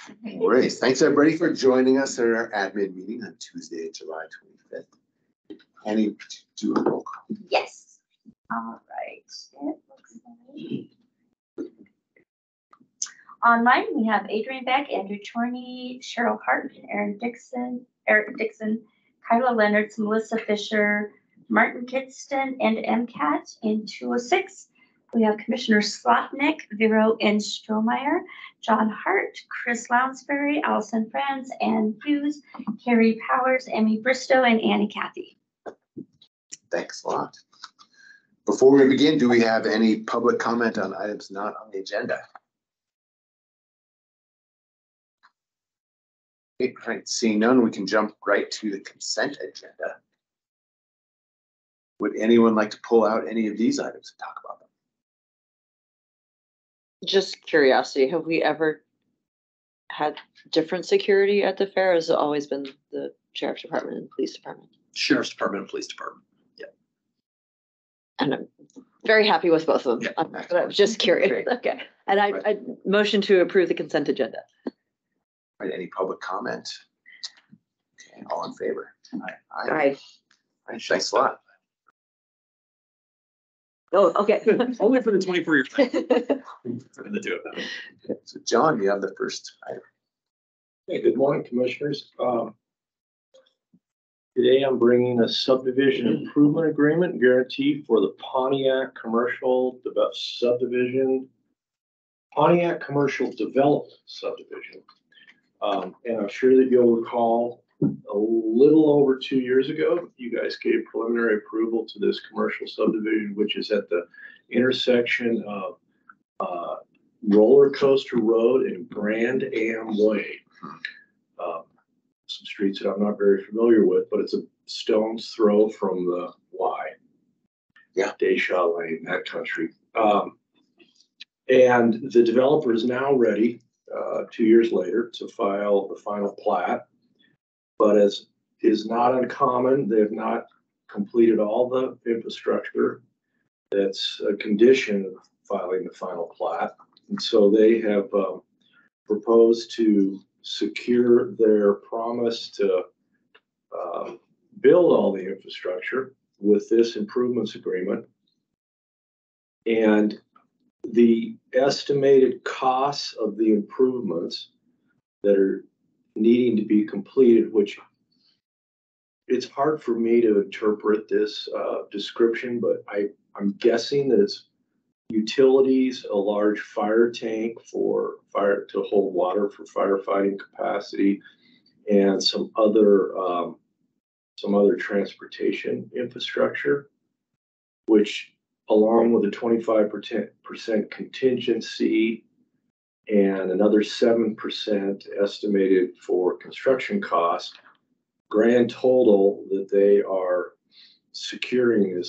No worries. Thanks everybody for joining us at our admin meeting on Tuesday, July 25th. Annie, do a roll call. Yes. All right. It looks like online we have Adrian Beck, Andrew Chorney, Cheryl Hart, Eric Dixon, Kyla Leonards, Melissa Fisher, Martin Kidston, and MCAT. In 206, we have Commissioner Slotnick, Vero and Strohmeyer, John Hart, Chris Lounsbury, Allison Franz, Ann Hughes, Carrie Powers, Emmy Bristow, and Annie Cathy. Thanks a lot. Before we begin, do we have any public comment on items not on the agenda? Okay, right. Seeing none, we can jump right to the consent agenda. Would anyone like to pull out any of these items and talk about them? Just curiosity, have we ever had different security at the fair? Has it always been the sheriff's department and police department? Sheriff's Department and Police Department. Yeah. And I'm very happy with both of them. But I was just curious. Okay. And I motion to approve the consent agenda. Right, any public comment? Okay, all in favor? Aye. Right, thanks a lot. Oh, okay. Only for the 24 years. For the two of them. So John, you have the first item. Hey, good morning, commissioners. Today I'm bringing a subdivision improvement agreement guarantee for the Pontiac Commercial Subdivision, Pontiac Commercial Development Subdivision. And I'm sure that you'll recall a little over 2 years ago, you guys gave preliminary approval to this commercial subdivision, which is at the intersection of Roller Coaster Road and Grand Am Way. Some streets that I'm not very familiar with, but it's a stone's throw from the Y. Yeah. Deschaux Lane, that country. And the developer is now ready 2 years later to file the final plat. But as is not uncommon, they have not completed all the infrastructure that's a condition of filing the final plat. And so they have proposed to secure their promise to build all the infrastructure with this improvements agreement. And the estimated costs of the improvements that are needing to be completed, which it's hard for me to interpret this description, but I'm guessing that it's utilities, a large fire tank for fire to hold water for firefighting capacity, and some other transportation infrastructure, which along with a 25% contingency and another 7% estimated for construction costs, grand total that they are securing is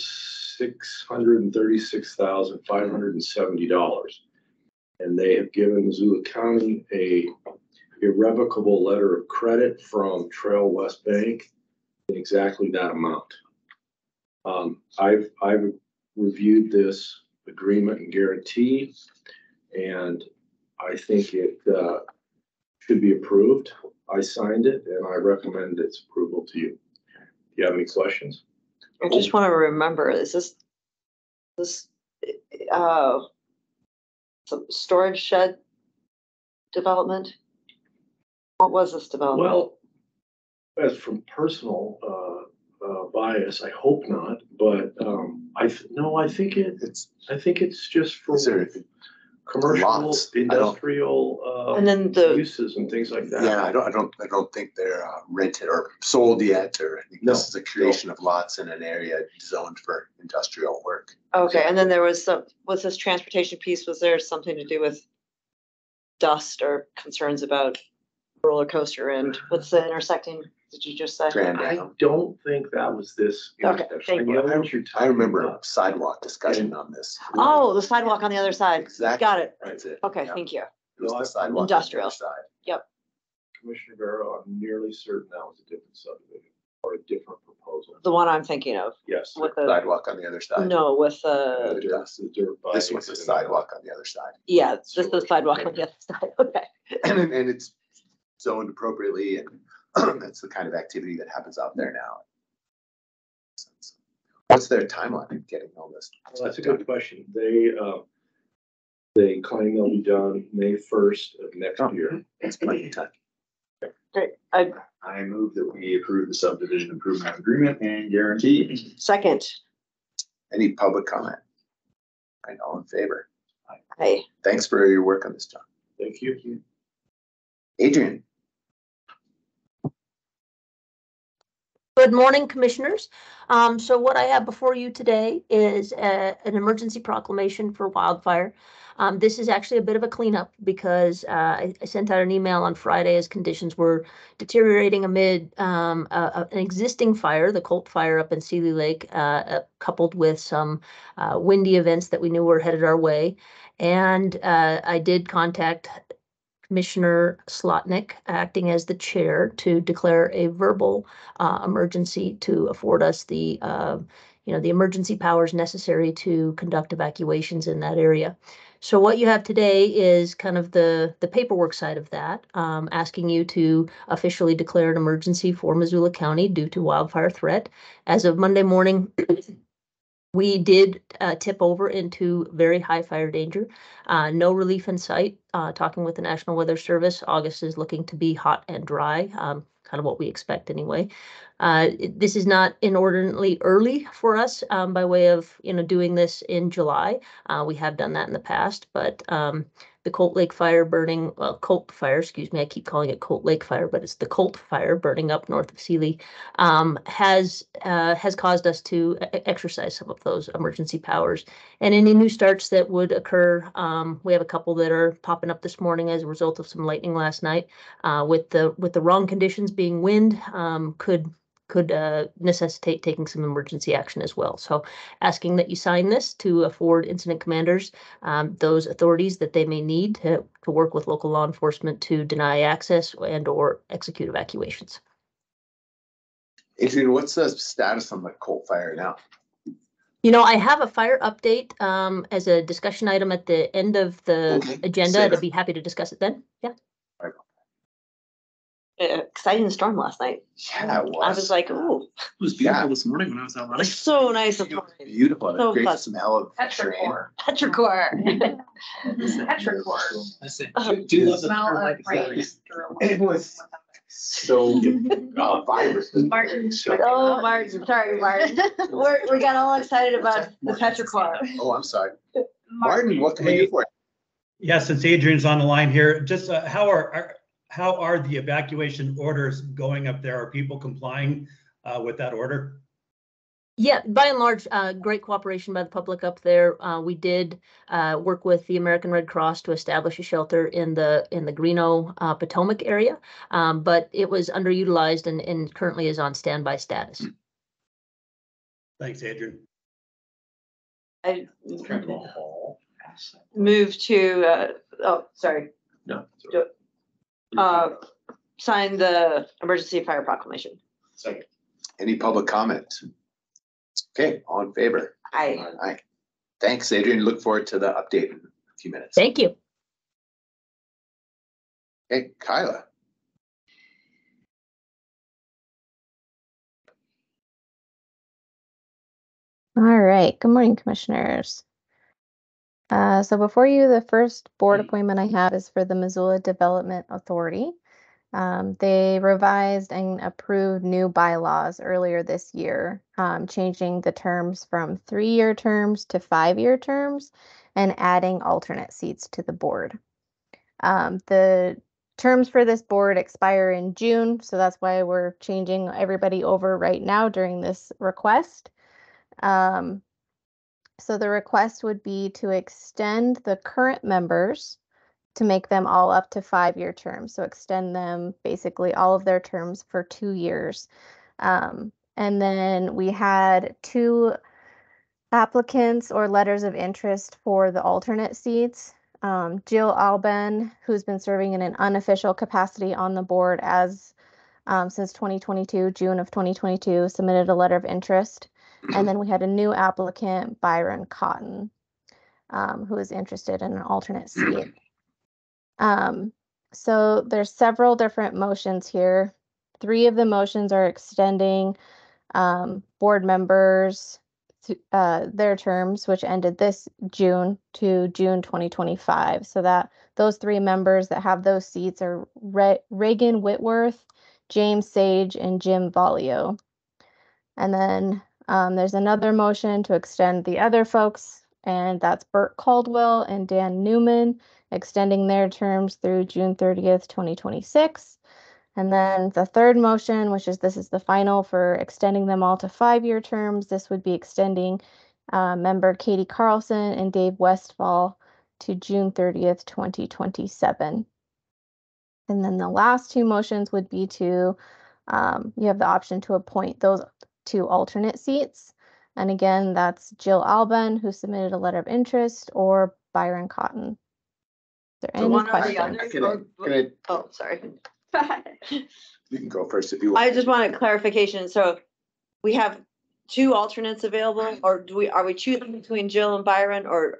$636,570. And they have given Missoula County a irrevocable letter of credit from Trail West Bank in exactly that amount. I've reviewed this agreement and guarantee, and I think it should be approved. I signed it, and I recommend its approval to you. Do you have any questions? I just want to remember, is this some storage shed development? What was this development? Well, as from personal bias, I hope not, but I think it's just for commercial, Lots. industrial and then uses and things like that. Yeah, I don't think they're rented or sold yet, or I think this is a creation of lots in an area zoned for industrial work. Okay, and then there was this transportation piece, was there something to do with dust or concerns about roller coaster and what's the intersecting, did you just say? I don't think that was this. Okay, thank you. I remember a sidewalk discussion on this. Oh, the sidewalk on the other side. Exactly. Got it. That's it. Okay, Yeah. thank you. It was the sidewalk on the Industrial. other side. Yep. Commissioner Barrow, I'm nearly certain that was a different subdivision or a different proposal. The one I'm thinking of Yes. with the, Sidewalk on the other side. no, with The the, dirt This bike was the and- sidewalk on the other side. yeah, this is the sidewalk on the other side. Okay. And it's zoned appropriately, and that's the kind of activity that happens out there now. What's their timeline of getting all this? Well, that's a good question. They claim they'll be done May 1st of next year. It's plenty of time. Great. I move that we approve the subdivision improvement agreement and guarantee. Second, Any public comment? And all in favor? I, Thanks for your work on this, John. Thank you. Adrian, Good morning, Commissioners. So what I have before you today is an emergency proclamation for wildfire. This is actually a bit of a cleanup because I sent out an email on Friday as conditions were deteriorating amid an existing fire, the Colt fire up in Seeley Lake, coupled with some windy events that we knew were headed our way. And I did contact Commissioner Slotnick, acting as the chair, to declare a verbal emergency to afford us the the emergency powers necessary to conduct evacuations in that area. So what you have today is kind of the paperwork side of that, asking you to officially declare an emergency for Missoula County due to wildfire threat. As of Monday morning, we did tip over into very high fire danger. No relief in sight. Talking with the National Weather Service, August is looking to be hot and dry, kind of what we expect anyway. This is not inordinately early for us by way of doing this in July. We have done that in the past, but the Colt Lake fire burning, well, Colt fire, excuse me, I keep calling it Colt Lake fire, but it's the Colt fire burning up north of Seeley, has caused us to exercise some of those emergency powers. And any new starts that would occur, we have a couple that are popping up this morning as a result of some lightning last night, with the wrong conditions being wind, could necessitate taking some emergency action as well. So asking that you sign this to afford incident commanders those authorities that they may need to work with local law enforcement to deny access and or execute evacuations. Adrian, what's the status on the Colt fire now? I have a fire update as a discussion item at the end of the agenda. Save it. I'd be happy to discuss it then. Yeah. exciting storm last night. Yeah, it was. I was like, ooh, It was beautiful this morning when I was out running. it's so nice. It was beautiful. And a So great fun. smell of terrain. Petrichor. Petrichor. I say, Oh. do love the Smell term of like rain. it's It was so vibrant. Martin. Oh, Martin, sorry, Martin. We got all excited about the petrichor. Oh, I'm sorry. Martin, what can we do for you? Yeah, since Adrian's on the line here, just how are the evacuation orders going up there? Are people complying with that order? Yeah, by and large, great cooperation by the public up there. We did work with the American Red Cross to establish a shelter in the Greeno Potomac area, but it was underutilized and currently is on standby status. Thanks, Adrian. I moved to, sorry, No. sign the emergency fire proclamation. Second. Any public comment? Okay, all in favor? Aye. Thanks, Adrian. Look forward to the update in a few minutes. Thank you. Okay, Kyla. All right. Good morning, Commissioners. So before you, the first board appointment I have is for the Missoula Development Authority. They revised and approved new bylaws earlier this year, changing the terms from 3-year terms to 5-year terms and adding alternate seats to the board. The terms for this board expire in June, so that's why we're changing everybody over right now during this request. So the request would be to extend the current members to make them all up to 5-year terms. So extend them basically all of their terms for 2 years. And then we had 2 applicants or letters of interest for the alternate seats. Jill Alben, who's been serving in an unofficial capacity on the board as since 2022, June of 2022, submitted a letter of interest. And then we had a new applicant, Byron Cotton, who is interested in an alternate seat. So there's several different motions here. 3 of the motions are extending board members their terms, which ended this June to June 2025. So that those 3 members that have those seats are Reagan Whitworth, James Sage, and Jim Voglio. And then there's another motion to extend the other folks, and that's Bert Caldwell and Dan Newman, extending their terms through June 30th, 2026. And then the third motion, which is this is the final for extending them all to 5-year terms. This would be extending member Katie Carlson and Dave Westfall to June 30th, 2027. And then the last 2 motions would be to, you have the option to appoint those 2 alternate seats. And again, that's Jill Alban, who submitted a letter of interest, or Byron Cotton. Is there So any one or the questions? other? Oh, sorry. You can go first if you want. I just wanted clarification. So we have 2 alternates available, or are we choosing between Jill and Byron, or?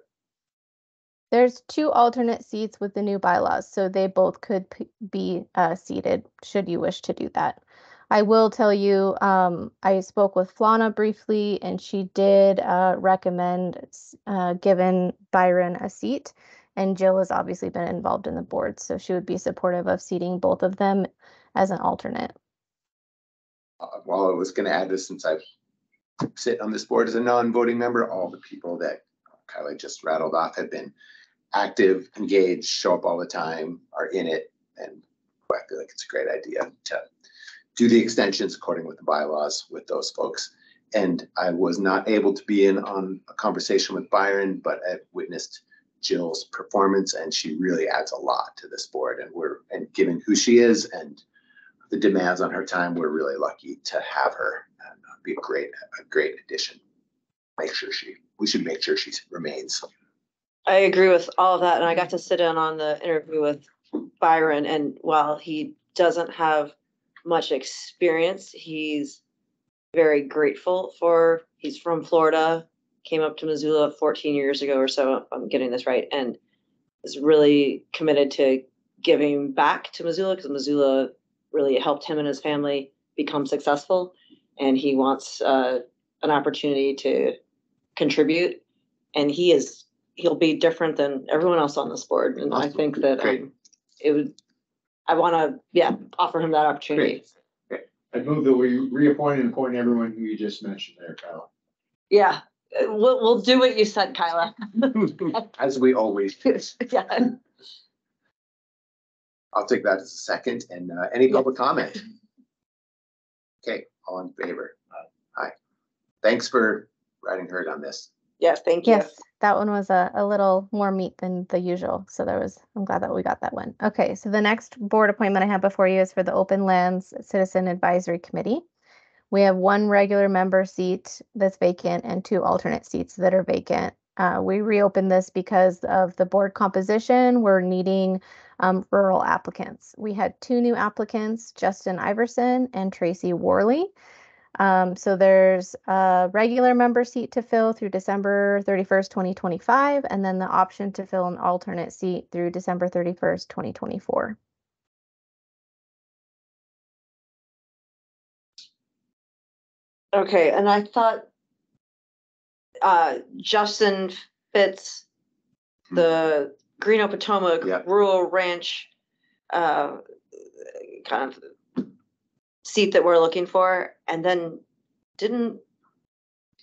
There's 2 alternate seats with the new bylaws, so they both could be seated should you wish to do that. I will tell you, I spoke with Flana briefly, and she did recommend giving Byron a seat. And Jill has obviously been involved in the board, so she would be supportive of seating both of them as an alternate. Well, I was going to add this, since I sit on this board as a non-voting member, all the people that Kylie just rattled off have been active, engaged, show up all the time, are in it, and I feel like it's a great idea to do the extensions according with the bylaws with those folks. And I was not able to be in on a conversation with Byron, but I witnessed Jill's performance, and she really adds a lot to this board. And given who she is and the demands on her time, we're really lucky to have her and be a great addition. We should make sure she remains. I agree with all of that, and I got to sit in on the interview with Byron, and while he doesn't have much experience, he's very grateful he's from Florida, came up to Missoula 14 years ago or so, if I'm getting this right, and is really committed to giving back to Missoula, because Missoula really helped him and his family become successful, and he wants an opportunity to contribute, and he'll be different than everyone else on this board, and I think that I want to offer him that opportunity. Great. I move that we reappoint and appoint everyone who you just mentioned there, Kyle. Yeah, we'll do what you said, Kyla. As we always do. Yeah. I'll take that as a second. And any public comment? Okay, all in favor? Aye. Thanks for riding herd on this. Yeah, thank you. Yes, that one was a little more meat than the usual. So I'm glad that we got that one. Okay, so the next board appointment I have before you is for the Open Lands Citizen Advisory Committee. We have 1 regular member seat that's vacant and 2 alternate seats that are vacant. We reopened this because of the board composition. We're needing rural applicants. We had 2 new applicants, Justin Iverson and Tracy Worley. So there's a regular member seat to fill through December 31st, 2025, and then the option to fill an alternate seat through December 31st, 2024. Okay, and I thought Justin fits the Greeno Potomac Rural Ranch kind of seat that we're looking for, and then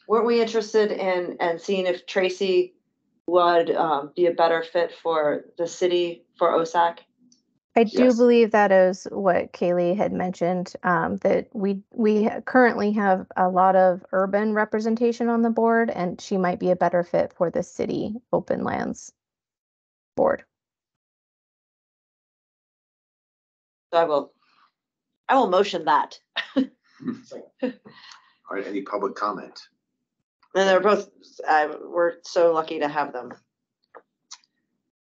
weren't we interested in seeing if Tracy would be a better fit for the city for OSAC? I do believe that is what Kaylee had mentioned, that we currently have a lot of urban representation on the board, and she might be a better fit for the city open lands board. So I will motion that. All right, any public comment? And they're both, we're so lucky to have them.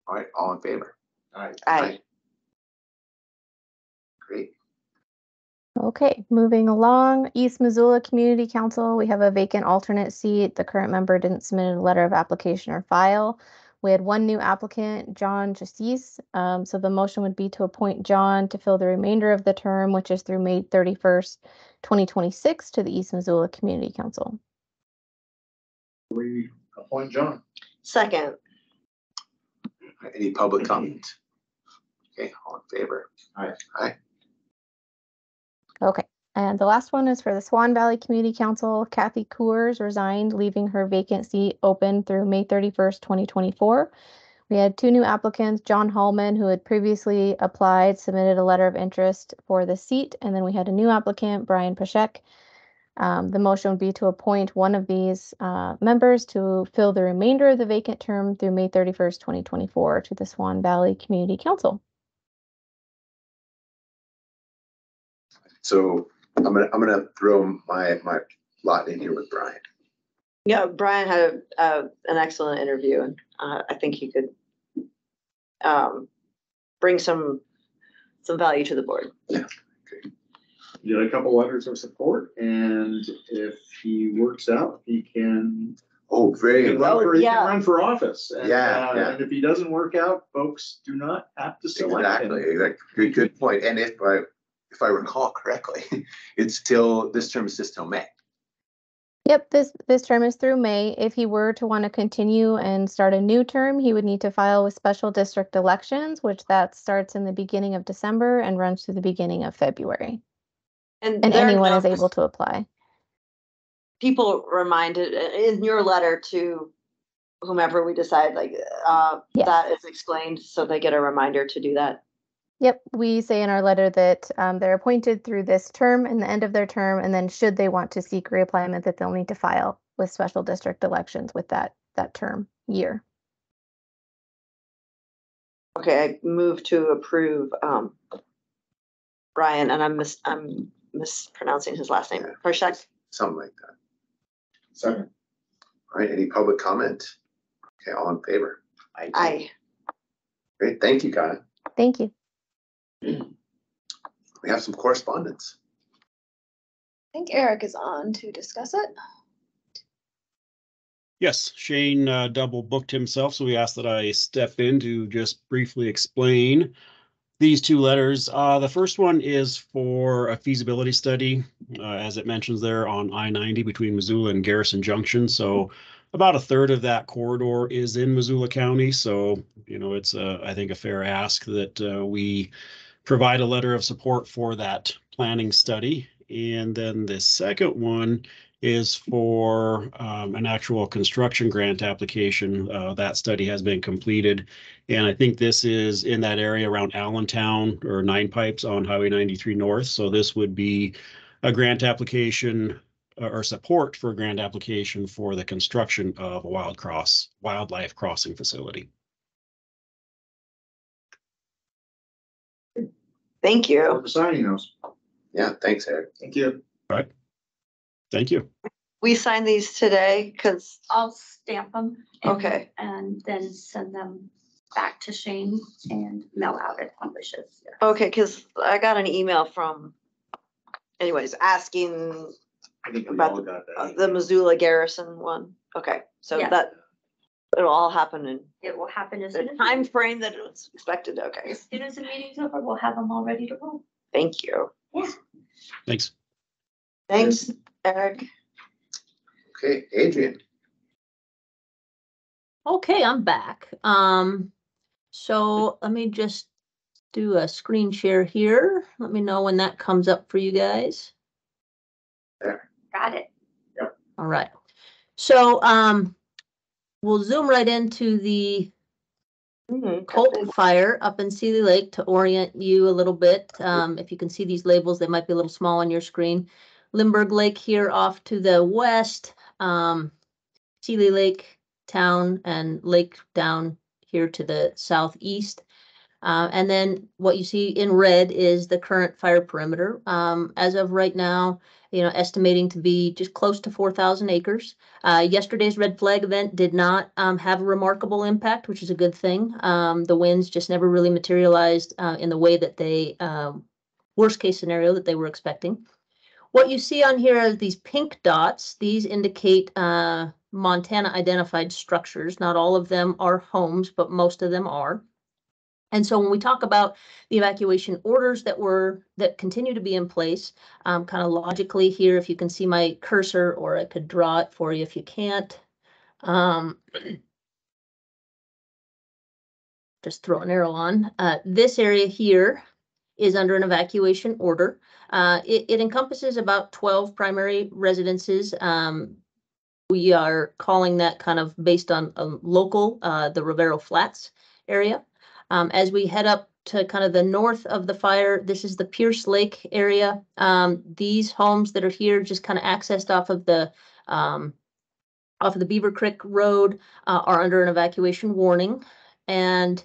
All right, all in favor? Aye. Great. Okay, moving along, East Missoula Community Council, we have a vacant alternate seat. The current member didn't submit a letter of application or file. We had one new applicant, John Justice. So the motion would be to appoint John to fill the remainder of the term, which is through May 31st, 2026, to the East Missoula Community Council. We appoint John. Second. Any public comment? Okay, all in favor? Aye. Aye. Okay. And the last one is for the Swan Valley Community Council. Kathy Coors resigned, leaving her vacant seat open through May 31st, 2024. We had two new applicants, John Hallman, who had previously applied, submitted a letter of interest for the seat. And then we had a new applicant, Brian Pashek. The motion would be to appoint one of these members to fill the remainder of the vacant term through May 31st, 2024 to the Swan Valley Community Council. So I'm gonna throw my lot in here with Brian. Yeah, Brian had an excellent interview, and I think he could bring some value to the board. Yeah. You got a couple letters of support, and if he works out, he can Oh, very run well. for, he can yeah. run for office. And, Yeah. And if he doesn't work out, folks do not have to select Exactly. him. Good point. And if I recall correctly, this term is just till May. Yep, this term is through May. If he were to want to continue and start a new term, he would need to file with special district elections, which that starts in the beginning of December and runs through the beginning of February. And there are anyone is no- able to apply. People reminded in your letter to whomever we decide, like Yes. that is explained, so they get a reminder to do that. Yep, we say in our letter that they're appointed through this term and the end of their term, and then should they want to seek reappointment, that they'll need to file with special district elections with that term year. Okay, I move to approve Brian, and I'm mispronouncing his last name. Pershek. Something like that. Second. All right, any public comment? Okay, all in favor? Aye. Great, thank you, Kyle. Thank you. We have some correspondence. I think Eric is on to discuss it. Yes, Shane double booked himself, so we asked that I step in to just briefly explain these two letters. The first one is for a feasibility study, as it mentions there on I-90 between Missoula and Garrison Junction. So about a third of that corridor is in Missoula County. So, it's I think a fair ask that we provide a letter of support for that planning study. And then the second one is for an actual construction grant application. That study has been completed. And I think this is in that area around Allentown or Nine Pipes on Highway 93 North. So this would be a grant application or support for a grant application for the construction of a wildlife crossing facility. Thank you. For signing those. Yeah, thanks, Eric. Thank you. Thank you. We signed these today because, I'll stamp them. Okay. And then send them back to Shane and mail out at Publishes. okay, because I got an email from, anyways, asking I think we About all got that. the Missoula Garrison one. Okay, so Yeah. that, it'll all happen in It will happen as the soon as. time frame that it was expected. Okay, As soon as the meeting's over, we'll have them all ready to roll. thank you. Yeah. Thanks. Thanks, Eric. Okay, Adrian. Okay, I'm back. So let me just do a screen share here. Let me know when that comes up for you guys. Got it. All right. So, we'll zoom right into the Colt fire up in Seeley Lake to orient you a little bit. If you can see these labels, they might be a little small on your screen. Lindbergh Lake here off to the west, Seeley Lake town and lake down here to the southeast. And then what you see in red is the current fire perimeter. As of right now, estimating to be just close to 4,000 acres. Yesterday's red flag event did not have a remarkable impact, which is a good thing. The winds just never really materialized in the way that they, worst case scenario that they were expecting. What you see on here are these pink dots. These indicate Montana identified structures. Not all of them are homes, but most of them are. And so when we talk about the evacuation orders that continue to be in place, kind of logically here, if you can see my cursor, or I could draw it for you if you can't. Just throw an arrow on. This area here is under an evacuation order. It encompasses about 12 primary residences. We are calling that kind of based on a local, the Rivero Flats area. As we head up to kind of the north of the fire, this is the Pierce Lake area. These homes that are here just kind of accessed off of the Beaver Creek Road are under an evacuation warning. And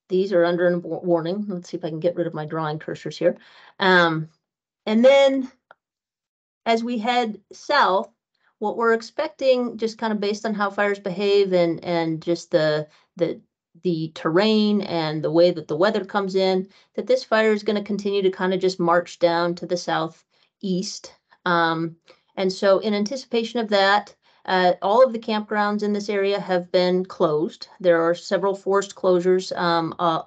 these are under a warning. Let's see if I can get rid of my drawing cursors here. And then as we head south, what we're expecting, just kind of based on how fires behave and just the terrain and the way that the weather comes in, that this fire is going to continue to kind of just march down to the southeast. And so in anticipation of that, all of the campgrounds in this area have been closed. There are several forced closures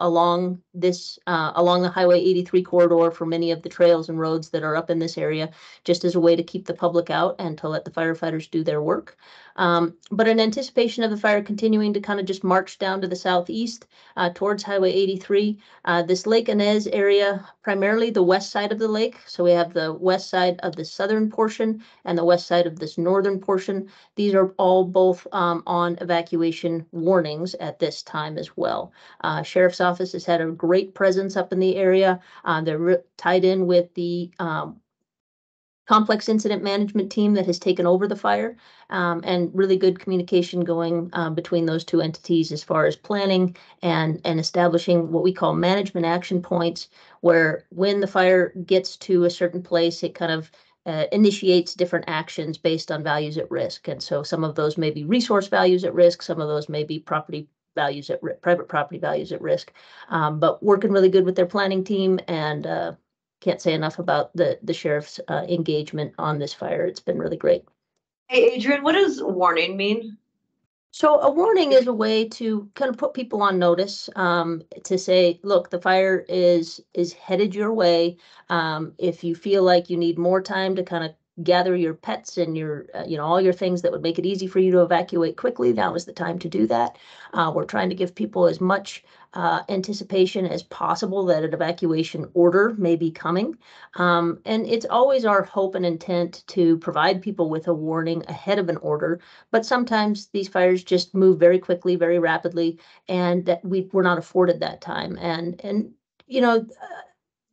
along the Highway 83 corridor for many of the trails and roads that are up in this area, just as a way to keep the public out and to let the firefighters do their work. But in anticipation of the fire continuing to kind of just march down to the southeast towards Highway 83, this Lake Inez area, primarily the west side of the lake. So we have the west side of the southern portion and the west side of this northern portion. These are all both on evacuation warnings at this time as well. Sheriff's Office has had a great presence up in the area. They're tied in with the complex incident management team that has taken over the fire, and really good communication going between those two entities as far as planning and establishing what we call management action points, where when the fire gets to a certain place, it kind of initiates different actions based on values at risk. And so some of those may be resource values at risk, some of those may be property values at private property values at risk, but working really good with their planning team, and can't say enough about the sheriff's engagement on this fire. It's been really great. Hey, Adrian, what does warning mean? So a warning is a way to kind of put people on notice, to say, look, the fire is headed your way. If you feel like you need more time to kind of gather your pets and your, all your things that would make it easy for you to evacuate quickly, now is the time to do that. We're trying to give people as much anticipation as possible that an evacuation order may be coming. And it's always our hope and intent to provide people with a warning ahead of an order. But sometimes these fires just move very quickly, very rapidly, and that we're not afforded that time. And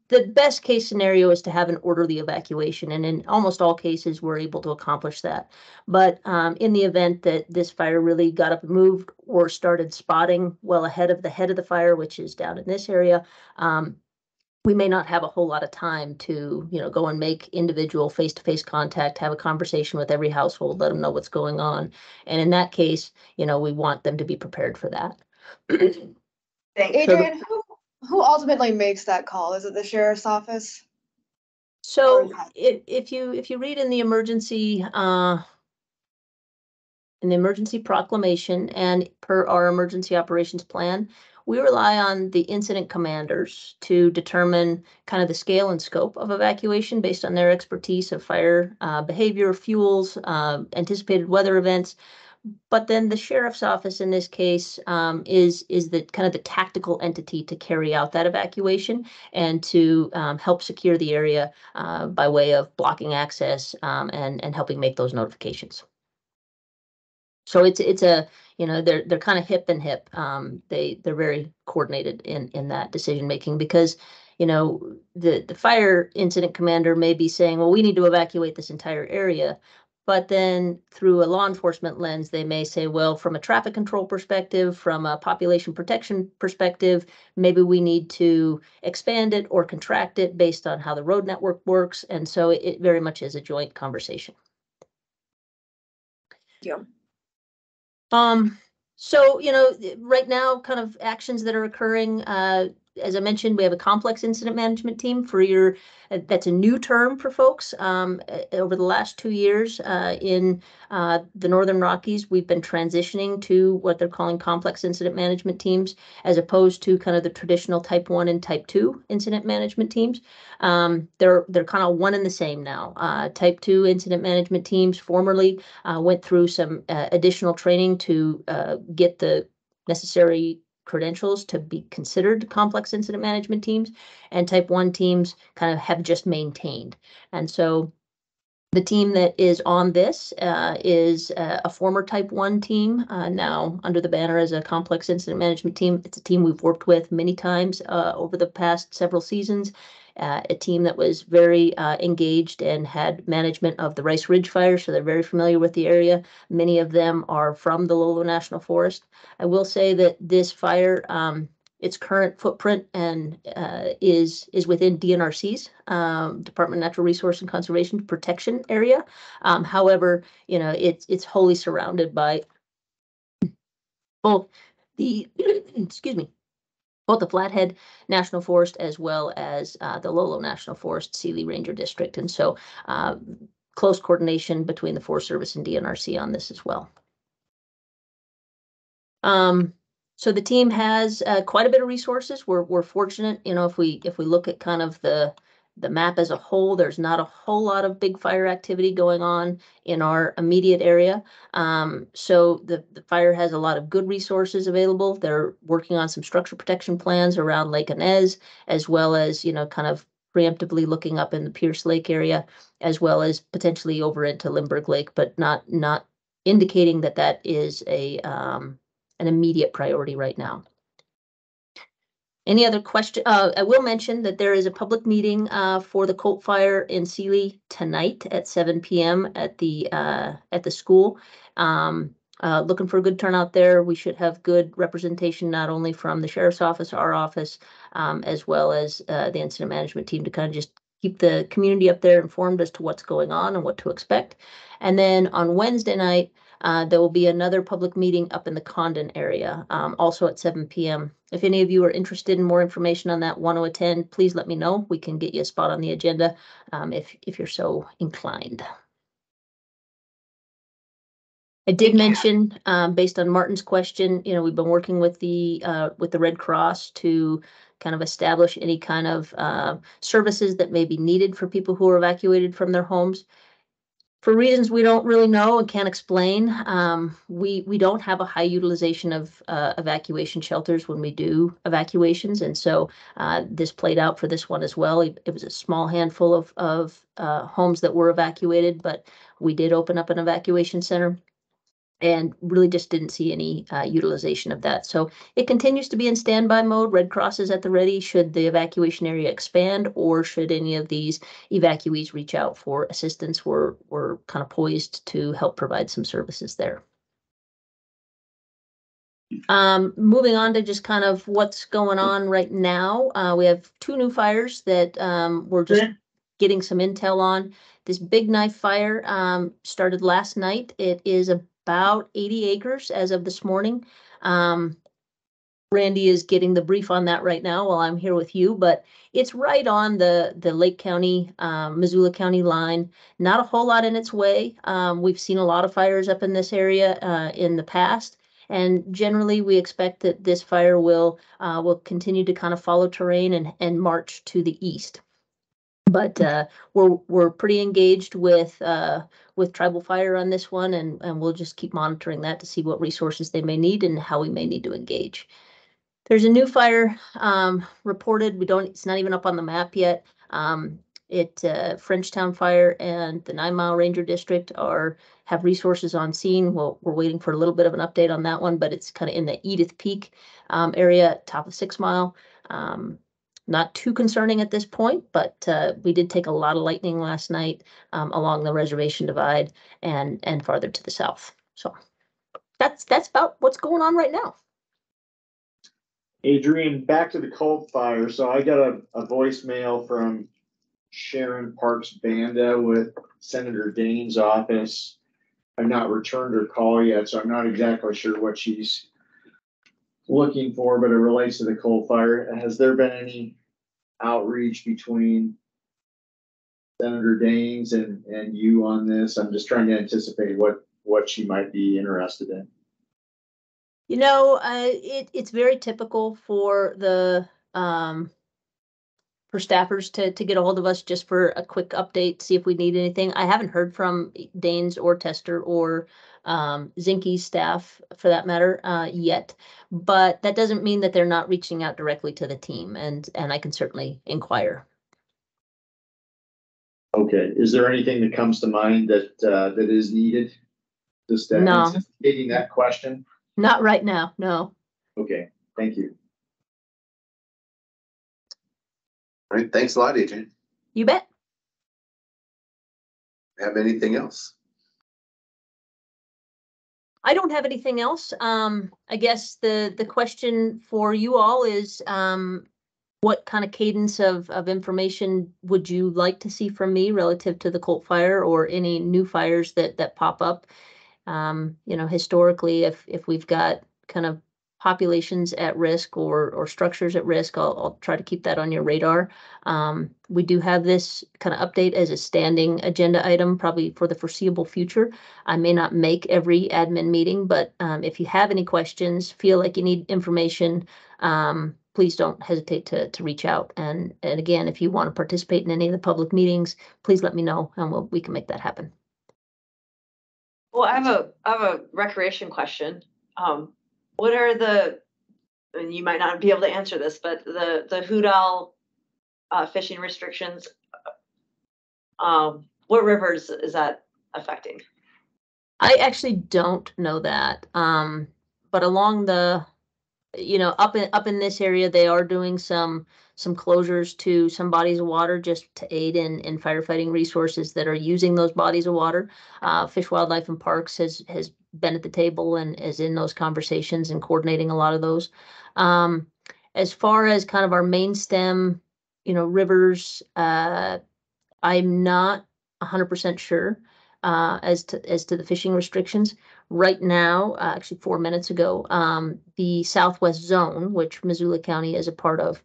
the best case scenario is to have an orderly evacuation, and in almost all cases, we're able to accomplish that. But in the event that this fire really got up and moved or started spotting well ahead of the head of the fire, which is down in this area, we may not have a whole lot of time to, go and make individual face-to-face contact, have a conversation with every household, let them know what's going on. And in that case, we want them to be prepared for that. Thanks. Adrian, who ultimately makes that call? Is it the sheriff's office? So if you read in the emergency proclamation and per our emergency operations plan, we rely on the incident commanders to determine kind of the scale and scope of evacuation based on their expertise of fire behavior, fuels, anticipated weather events. But then the sheriff's office in this case is the kind of the tactical entity to carry out that evacuation and to help secure the area by way of blocking access and helping make those notifications. So it's a, they're kind of hip and hip. They're very coordinated in that decision making, because the fire incident commander may be saying, well, we need to evacuate this entire area. But then through a law enforcement lens, they may say, well, from a traffic control perspective, from a population protection perspective, maybe we need to expand it or contract it based on how the road network works. And so it very much is a joint conversation. Yeah. So, right now, kind of actions that are occurring, as I mentioned, we have a complex incident management team for your, that's a new term for folks. Over the last 2 years in the Northern Rockies, we've been transitioning to what they're calling complex incident management teams, as opposed to kind of the traditional type 1 and type 2 incident management teams. They're kind of one and the same now. Type 2 incident management teams formerly went through some additional training to get the necessary credentials to be considered complex incident management teams, and type 1 teams kind of have just maintained. And so the team that is on this is a former type 1 team, now under the banner as a complex incident management team. It's a team we've worked with many times over the past several seasons. A team that was very engaged and had management of the Rice Ridge Fire, so they're very familiar with the area. Many of them are from the Lolo National Forest. I will say that this fire, its current footprint and is within DNRC's Department of Natural Resource and Conservation protection area. However, you know, it's wholly surrounded by both the excuse me, both the Flathead National Forest as well as the Lolo National Forest Sealy Ranger District. And so close coordination between the Forest Service and DNRC on this as well. So the team has quite a bit of resources. We're fortunate, you know, if we look at kind of the map as a whole, there's not a whole lot of big fire activity going on in our immediate area. So the fire has a lot of good resources available. They're working on some structure protection plans around Lake Inez, as well as, you know, kind of preemptively looking up in the Pierce Lake area, as well as potentially over into Lindbergh Lake, but not indicating that that is an immediate priority right now. Any other question? I will mention that there is a public meeting for the Colt Fire in Sealy tonight at 7 p.m. at the school. Looking for a good turnout there. We should have good representation, not only from the sheriff's office, our office, as well as the incident management team, to kind of just keep the community up there informed as to what's going on and what to expect. And then on Wednesday night, there will be another public meeting up in the Condon area, also at 7 p.m. If any of you are interested in more information on that, want to attend, please let me know. We can get you a spot on the agenda if you're so inclined. I did mention, based on Martin's question, you know, we've been working with the Red Cross to kind of establish any kind of services that may be needed for people who are evacuated from their homes. For reasons we don't really know and can't explain, we don't have a high utilization of evacuation shelters when we do evacuations, and so this played out for this one as well. It was a small handful of homes that were evacuated, but we did open up an evacuation center and really just didn't see any utilization of that. So it continues to be in standby mode. Red Cross is at the ready should the evacuation area expand, or should any of these evacuees reach out for assistance. We're kind of poised to help provide some services there. Moving on to just kind of what's going on right now. We have 2 new fires that we're just getting some intel on. This Big Knife fire started last night. It is about 80 acres as of this morning. Randy is getting the brief on that right now while I'm here with you, but it's right on the Lake County, Missoula County line. Not a whole lot in its way. We've seen a lot of fires up in this area in the past, and generally we expect that this fire will continue to kind of follow terrain and march to the east. But we're pretty engaged with Tribal Fire on this one, and we'll just keep monitoring that to see what resources they may need and how we may need to engage. There's a new fire reported. It's not even up on the map yet. Frenchtown Fire and the 9 Mile Ranger District have resources on scene. We're waiting for a little bit of an update on that one, but it's kind of in the Edith Peak area, top of 6 Mile. Not too concerning at this point, but we did take a lot of lightning last night along the Reservation Divide and farther to the south. So that's about what's going on right now. Adrian, back to the Colt Fire. So I got a voicemail from Sharon Parks Banda with Senator Daines' office. I've not returned her call yet, so I'm not exactly sure what she's looking for, but it relates to the coal fire. Has there been any outreach between Senator Daines and you on this? I'm just trying to anticipate what she might be interested in. You know, it's very typical for the for staffers to get a hold of us just for a quick update, see if we need anything. I haven't heard from Daines or Tester or Zinke's staff for that matter yet, but that doesn't mean that they're not reaching out directly to the team, and I can certainly inquire. Okay, is there anything that comes to mind that that is needed? Just No. anticipating that question. Not right now, no. Okay, thank you. All right, thanks a lot, Adrian. You bet. Have anything else? I don't have anything else. I guess the question for you all is what kind of cadence of information would you like to see from me relative to the Colt fire or any new fires that pop up? You know, historically, if we've got kind of populations at risk or structures at risk, I'll try to keep that on your radar. We do have this kind of update as a standing agenda item, probably for the foreseeable future. I may not make every admin meeting, but if you have any questions, feel like you need information, please don't hesitate to reach out. And again, if you want to participate in any of the public meetings, please let me know and we can make that happen. Well, I have a recreation question. What are and you might not be able to answer this, but the Hudal fishing restrictions, what rivers is that affecting? I actually don't know that. But along the, you know, up in this area, they are doing some closures to some bodies of water just to aid in firefighting resources that are using those bodies of water. Fish, Wildlife, and Parks has been at the table and is in those conversations and coordinating a lot of those. As far as kind of our main stem, you know, rivers, I'm not 100% sure as to the fishing restrictions. Right now, actually 4 minutes ago, the Southwest Zone, which Missoula County is a part of,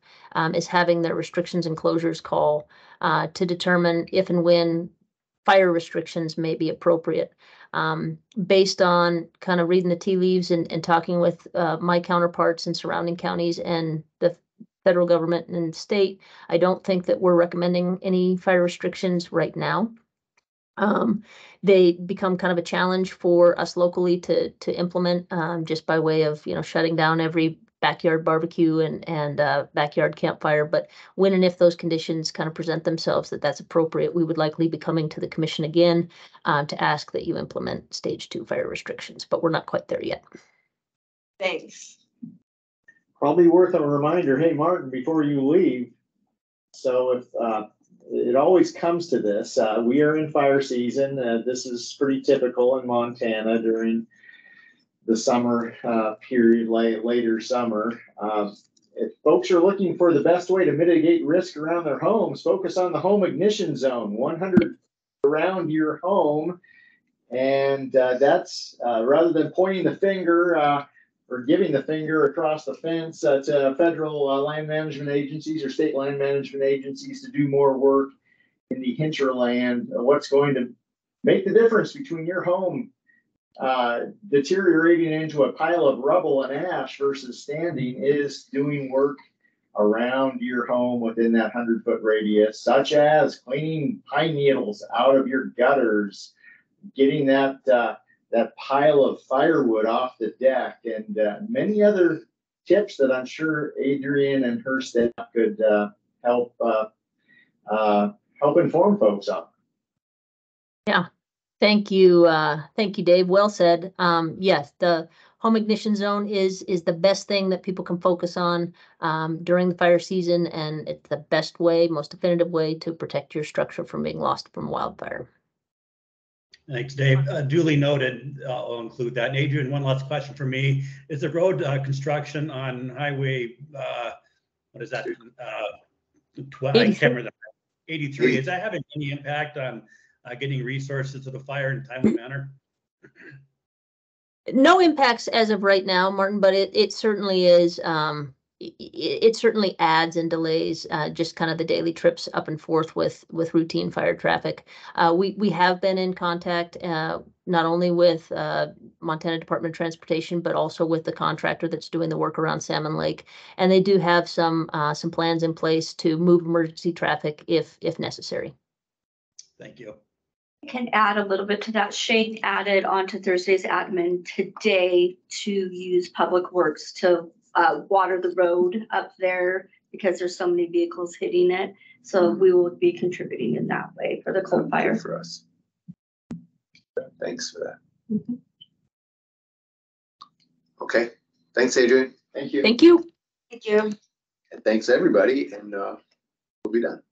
is having their restrictions and closures call to determine if and when fire restrictions may be appropriate. Based on kind of reading the tea leaves and talking with my counterparts in surrounding counties and the federal government and state, I don't think that we're recommending any fire restrictions right now. They become kind of a challenge for us locally to implement just by way of, you know, shutting down every backyard barbecue and backyard campfire. But when and if those conditions kind of present themselves that's appropriate, we would likely be coming to the commission again to ask that you implement stage 2 fire restrictions, but we're not quite there yet. Thanks. Probably worth a reminder, hey, Martin, before you leave. So if it always comes to this, we are in fire season. This is pretty typical in Montana during the summer period, later summer. If folks are looking for the best way to mitigate risk around their homes, focus on the home ignition zone, 100 around your home. And that's rather than pointing the finger or giving the finger across the fence to federal land management agencies or state land management agencies to do more work in the hinterland, what's going to make the difference between your home deteriorating into a pile of rubble and ash versus standing is doing work around your home within that 100-foot radius, such as cleaning pine needles out of your gutters, getting that pile of firewood off the deck, and many other tips that I'm sure Adrian and her staff could help inform folks on. Yeah, thank you, Dave. Well said. Yes, the home ignition zone is the best thing that people can focus on during the fire season, and it's the best way, most definitive way to protect your structure from being lost from wildfire. Thanks, Dave. Duly noted. I'll include that. And Adrian, one last question for me. Is the road construction on Highway, what is that? I can't remember. 83. Is that having any impact on getting resources to the fire in a timely manner? No impacts as of right now, Martin, but it certainly is, it certainly adds and delays, just kind of the daily trips up and forth with routine fire traffic. We have been in contact, not only with, Montana Department of Transportation, but also with the contractor that's doing the work around Salmon Lake. And they do have some plans in place to move emergency traffic if necessary. Thank you. I can add a little bit to that. Shane added onto Thursday's admin today to use Public Works to water the road up there because there's so many vehicles hitting it. So we will be contributing in that way for the coal fire. Good for us. Thanks for that. Mhm. Okay, thanks, Adrian. Thank you. Thank you. Thank you. And thanks, everybody, and we'll be done.